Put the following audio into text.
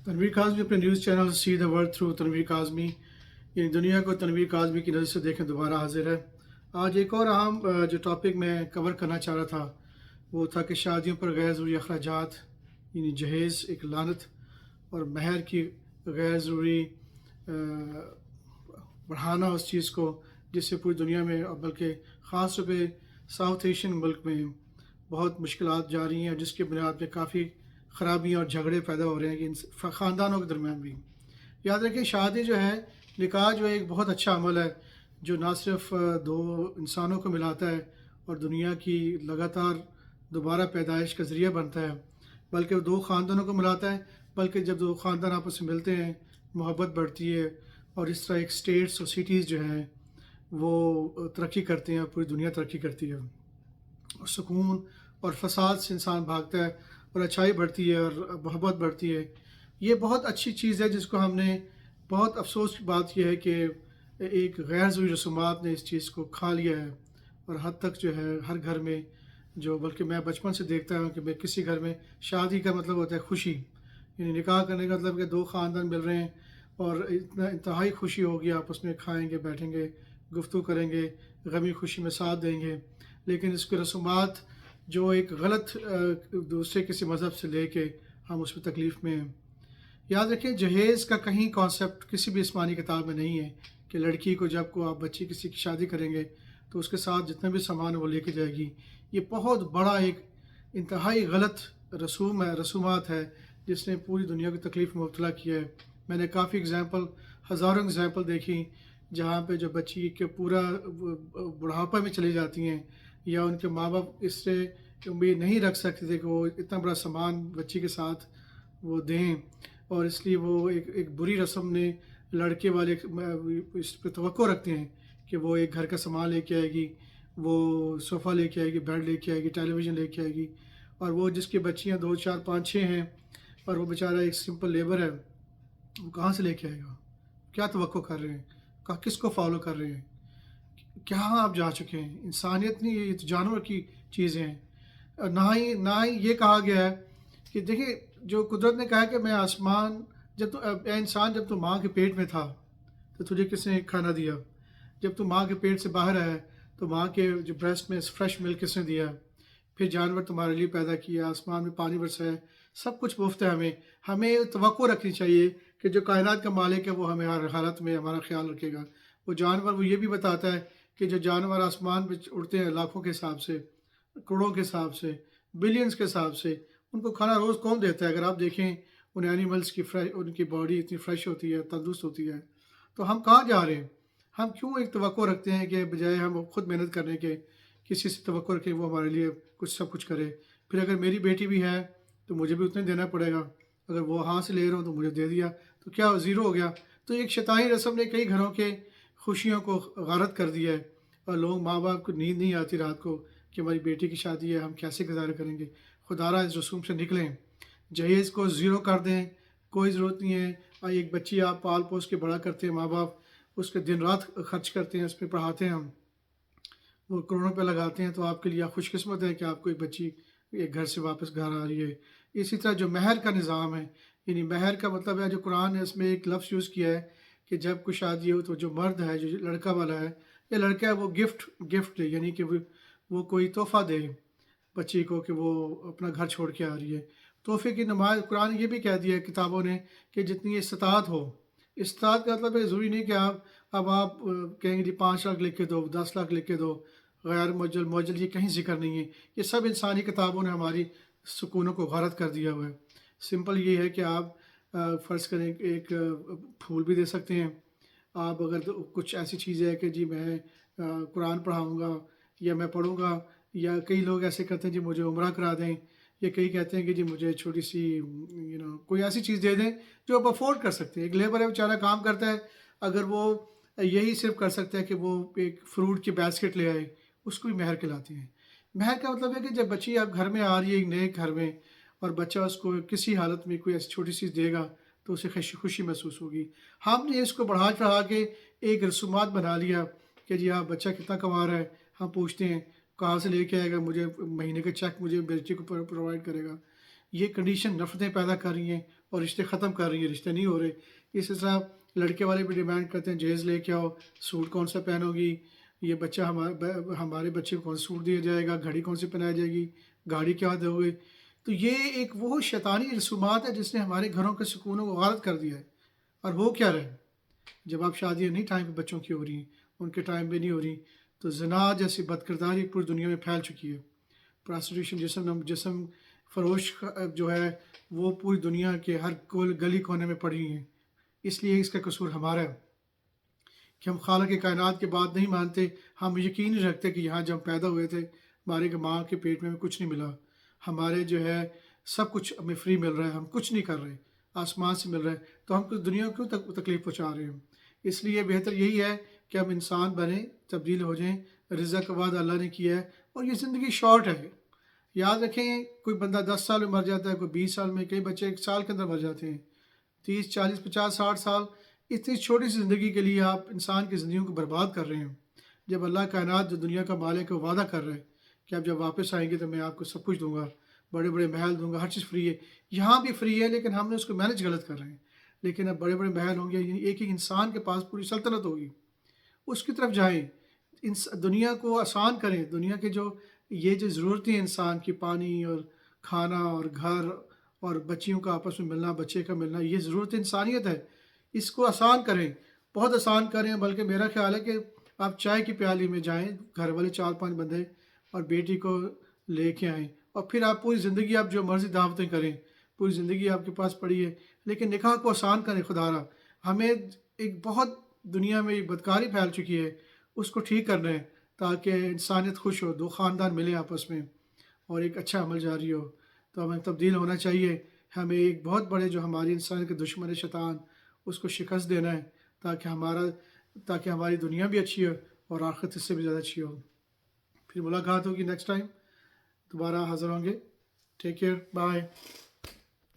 تنویر کاظمی اپنے news channel see the world through Tanveer Kazmi, یعنی دنیا کو تنویر کاظمی کی نظر سے دیکھیں دوبارہ حاضر ہے۔ آج ایک اور اہم جو ٹاپک میں کور کرنا چاہ رہا تھا وہ تھا کہ شادیوں پر غیر ضروری اخراجات، یعنی جہیز ایک لعنت، اور مہر کی غیر ضروری بڑھانا اس چیز کو، جس سے پوری دنیا میں بلکہ خاص طور پہ ساؤتھ ایشین ملک میں بہت مشکلات جاری ہیں، جس کی بنیاد پہ کافی خرابیاں اور جھگڑے پیدا ہو رہے ہیں کہ ان خاندانوں کے درمیان بھی۔ یاد رکھیں شادی جو ہے، نکاح جو ایک بہت اچھا عمل ہے جو نہ صرف دو انسانوں کو ملاتا ہے اور دنیا کی لگاتار دوبارہ پیدائش کا ذریعہ بنتا ہے، بلکہ وہ دو خاندانوں کو ملاتا ہے، بلکہ جب دو خاندان آپس میں ملتے ہیں محبت بڑھتی ہے، اور اس طرح ایک اسٹیٹس اور سٹیز جو ہیں وہ ترقی کرتے ہیں اور پوری دنیا ترقی کرتی ہے، اور سکون اور فساد سے انسان بھاگتا ہے اور اچھائی بڑھتی ہے اور محبت بڑھتی ہے۔ یہ بہت اچھی چیز ہے جس کو ہم نے، بہت افسوس کی بات یہ ہے کہ ایک غیر ضروری رسومات نے اس چیز کو کھا لیا ہے، اور حد تک جو ہے ہر گھر میں، جو بلکہ میں بچپن سے دیکھتا ہوں کہ میں کسی گھر میں شادی کا مطلب ہوتا ہے خوشی، یعنی نکاح کرنے کا مطلب کہ دو خاندان مل رہے ہیں اور اتنا انتہائی خوشی ہوگی، آپس میں کھائیں گے، بیٹھیں گے، گفتگو کریں گے، غمی خوشی میں ساتھ دیں گے۔ لیکن اس کے رسومات جو ایک غلط دوسرے کسی مذہب سے لے کے ہم اس میں تکلیف میں ہیں۔ یاد رکھیں جہیز کا کہیں کانسیپٹ کسی بھی آسمانی کتاب میں نہیں ہے کہ لڑکی کو جب کو آپ بچی کسی کی شادی کریں گے تو اس کے ساتھ جتنا بھی سامان وہ لے کے جائے گی۔ یہ بہت بڑا ایک انتہائی غلط رسومات ہے جس نے پوری دنیا کی تکلیف میں مبتلا کیا ہے۔ میں نے کافی ہزاروں اگزامپل دیکھی جہاں پہ جو بچی کے پورا بڑھاپا میں چلی جاتی ہیں، یا ان کے ماں باپ اس سے امید نہیں رکھ سکتے تھے کہ وہ اتنا بڑا سامان بچی کے ساتھ وہ دیں، اور اس لیے وہ ایک بری رسم نے لڑکے والے اس پہ توقع رکھتے ہیں کہ وہ ایک گھر کا سامان لے کے آئے گی، وہ صوفہ لے کے آئے گی، بیڈ لے کے آئے گی، ٹیلی ویژن لے کے آئے گی، اور وہ جس کی بچیاں 2 4 5 6 ہیں اور وہ بیچارہ ایک سمپل لیبر ہے، وہ کہاں سے لے کے آئے گا؟ کیا توقع کر رہے ہیں؟ کس کو فالو کر رہے ہیں؟ کہاں آپ جا چکے ہیں؟ انسانیت نہیں، یہ تو جانور کی چیزیں ہیں۔ نہ ہی یہ کہا گیا ہے کہ دیکھیں جو قدرت نے کہا کہ میں آسمان، اے انسان جب تو ماں کے پیٹ میں تھا تو تجھے کس نے کھانا دیا؟ جب تو ماں کے پیٹ سے باہر آیا تو ماں کے جو بریسٹ میں فریش ملک کس نے دیا؟ پھر جانور تمہارے لیے پیدا کیا، آسمان میں پانی برسایا، سب کچھ مفت ہے۔ ہمیں توقع رکھنی چاہیے کہ جو کائنات کا مالک ہے وہ ہمیں ہر حالت میں ہمارا خیال رکھے گا۔ وہ جانور، وہ یہ بھی بتاتا ہے کہ جو جانور آسمان پہ اڑتے ہیں لاکھوں کے حساب سے، کروڑوں کے حساب سے، بلینز کے حساب سے، ان کو کھانا روز کون دیتا ہے؟ اگر آپ دیکھیں ان اینیملز کی ان کی باڈی اتنی فریش ہوتی ہے، تندرست ہوتی ہے، تو ہم کہاں جا رہے ہیں؟ ہم کیوں ایک توقع رکھتے ہیں کہ بجائے ہم خود محنت کرنے کے کسی سے توقع رکھیں وہ ہمارے لیے سب کچھ کرے؟ پھر اگر میری بیٹی بھی ہے تو مجھے بھی اتنا دینا پڑے گا، اگر وہ ہاں سے لے رہا ہوں تو مجھے دے دیا تو کیا زیرو ہو گیا؟ تو ایک شیطانی رسم نے کئی گھروں کے خوشیوں کو غارت کر دیا ہے، اور لوگ، ماں باپ کو نیند نہیں آتی رات کو کہ ہماری بیٹی کی شادی ہے، ہم کیسے گزارا کریں گے؟ خدا اس رسوم سے نکلیں، جہیز کو زیرو کر دیں، کوئی ضرورت نہیں ہے۔ ایک بچی آپ پال پوس کے بڑا کرتے ہیں، ماں باپ اس کے دن رات خرچ کرتے ہیں، اس پہ پڑھاتے ہیں، ہم وہ کروڑوں پہ لگاتے ہیں، تو آپ کے لیے خوش قسمت ہے کہ آپ کو ایک بچی ایک گھر سے واپس گھر آ رہی ہے۔ اسی طرح جو مہر کا نظام ہے، یعنی مہر کا مطلب ہے، جو قرآن نے اس میں ایک لفظ یوز کیا ہے کہ جب کوئی شادی ہو تو جو مرد ہے، جو لڑکا والا ہے یا لڑکا ہے، وہ گفٹ دے، یعنی کہ وہ کوئی تحفہ دے بچی کو کہ وہ اپنا گھر چھوڑ کے آ رہی ہے۔ تحفے کی نمائش قرآن نے یہ بھی کہہ دیا ہے کتابوں نے کہ جتنی استطاعت ہو۔ استطاعت کا مطلب ہے ضروری نہیں کہ آپ کہیں گے جی 5 لاکھ لکھ کے دو، 10 لاکھ لکھ کے دو، غیر معجل، یہ کہیں ذکر نہیں ہے۔ یہ سب انسانی کتابوں نے ہماری سکونوں کو غارت کر دیا ہوا ہے۔ سمپل یہ ہے کہ آپ فرض کریں ایک پھول بھی دے سکتے ہیں۔ آپ اگر کچھ ایسی چیز ہے کہ جی میں قرآن پڑھاؤں گا یا میں پڑھوں گا، یا کئی لوگ ایسے کرتے ہیں جی مجھے عمرہ کرا دیں، یا کئی کہتے ہیں کہ جی مجھے چھوٹی سی کوئی ایسی چیز دے دیں جو آپ افورڈ کر سکتے ہیں۔ ایک لیبر ہے بیچارہ کام کرتا ہے، اگر وہ یہی صرف کر سکتا ہے کہ وہ ایک فروٹ کی باسکٹ لے آئے، اس کو بھی مہر کہلاتے ہیں۔ مہر کا مطلب ہے کہ جب بچی آپ گھر میں آ رہی ہے، ایک نئے گھر میں، اور بچہ اس کو کسی حالت میں کوئی ایسی چھوٹی چیز دے گا تو اسے خوشی محسوس ہوگی۔ ہم نے اس کو بڑھا چڑھا کے ایک رسومات بنا لیا کہ جی آپ بچہ کتنا کما رہا ہے، ہم پوچھتے ہیں کہاں سے لے کے آئے گا، مجھے مہینے کا چیک مجھے بچے کو پرووائڈ کرے گا۔ یہ کنڈیشن نفرتیں پیدا کر رہی ہیں اور رشتے ختم کر رہی ہیں، رشتے نہیں ہو رہے. اسی طرح لڑکے والے بھی ڈیمانڈ کرتے ہیں جہیز لے کے آؤ، سوٹ کون سا پہنو گی، یہ بچہ ہمارے بچے کو کون سا سوٹ دیا جائے گا، گھڑی کون سی پہنائی جائے گی، گاڑی کیا دو گے. تو یہ ایک وہ شیطانی رسومات ہے جس نے ہمارے گھروں کے سکونوں کو غارت کر دیا ہے. اور ہو کیا رہے جب آپ شادیاں نہیں ٹائم پہ بچوں کی ہو رہی ہیں، ان کے ٹائم پہ نہیں ہو رہی، تو زنا جیسی بدکرداری پوری دنیا میں پھیل چکی ہے. پراسٹیٹیوشن جسم فروش جو ہے وہ پوری دنیا کے ہر گلی کونے میں پڑی ہیں. اس لیے اس کا قصور ہمارا ہے کہ ہم خالق کائنات کی بات نہیں مانتے. ہم یقین نہیں رکھتے کہ یہاں جب پیدا ہوئے تھے ہمارے ماں کے پیٹ میں کچھ نہیں ملا، ہمارے جو ہے سب کچھ ہمیں فری مل رہا ہے، ہم کچھ نہیں کر رہے، آسمان سے مل رہا ہے، تو ہم کچھ دنیا کو کیوں تکلیف پہنچا رہے ہیں. اس لیے بہتر یہی ہے کہ ہم انسان بنیں، تبدیل ہو جائیں. رزق کا وعدہ اللہ نے کیا ہے، اور یہ زندگی شارٹ ہے. یاد رکھیں، کوئی بندہ 10 سال میں مر جاتا ہے، کوئی 20 سال میں، کئی بچے 1 سال کے اندر مر جاتے ہیں. 30 40 50 60 سال، اتنی چھوٹی سی زندگی کے لیے آپ انسان کی زندگیوں کو برباد کر رہے ہیں. جب اللہ کائنات جو دنیا کا مالک ہے وہ وعدہ کر رہا ہے کہ آپ جب واپس آئیں گے تو میں آپ کو سب کچھ دوں گا، بڑے بڑے محل دوں گا، ہر چیز فری ہے. یہاں بھی فری ہے، لیکن ہم نے اس کو مینج غلط کر رہے ہیں. لیکن اب بڑے بڑے محل ہوں گے، ایک ایک انسان کے پاس پوری سلطنت ہوگی، اس کی طرف جائیں. دنیا کو آسان کریں. دنیا کے یہ جو ضرورتیں ہیں انسان کی، پانی اور کھانا اور گھر اور بچیوں کا آپس میں ملنا، بچے کا ملنا، یہ ضرورت انسانیت ہے. اس کو آسان کریں، بہت آسان کریں. بلکہ میرا خیال ہے کہ آپ چائے کی پیالی میں جائیں، گھر والے 4 5 بندے اور بیٹی کو لے کے آئیں، اور پھر آپ پوری زندگی آپ جو مرضی دعوتیں کریں، پوری زندگی آپ کے پاس پڑی ہے. لیکن نکاح کو آسان کریں. خدا را ہمیں ایک بہت دنیا میں بدکاری پھیل چکی ہے، اس کو ٹھیک کرنا ہے تاکہ انسانیت خوش ہو، 2 خاندان ملے آپس میں اور ایک اچھا عمل جاری ہو. تو ہمیں تبدیل ہونا چاہیے. ہمیں ایک بہت بڑے جو ہماری انسانیت کے دشمن شیطان، اس کو شکست دینا ہے تاکہ ہماری دنیا بھی اچھی ہو اور آخرت اس سے بھی زیادہ اچھی ہو. پھر ملاقات ہوگی نیکسٹ ٹائم، دوبارہ حاضر ہوں گے. Take care, bye.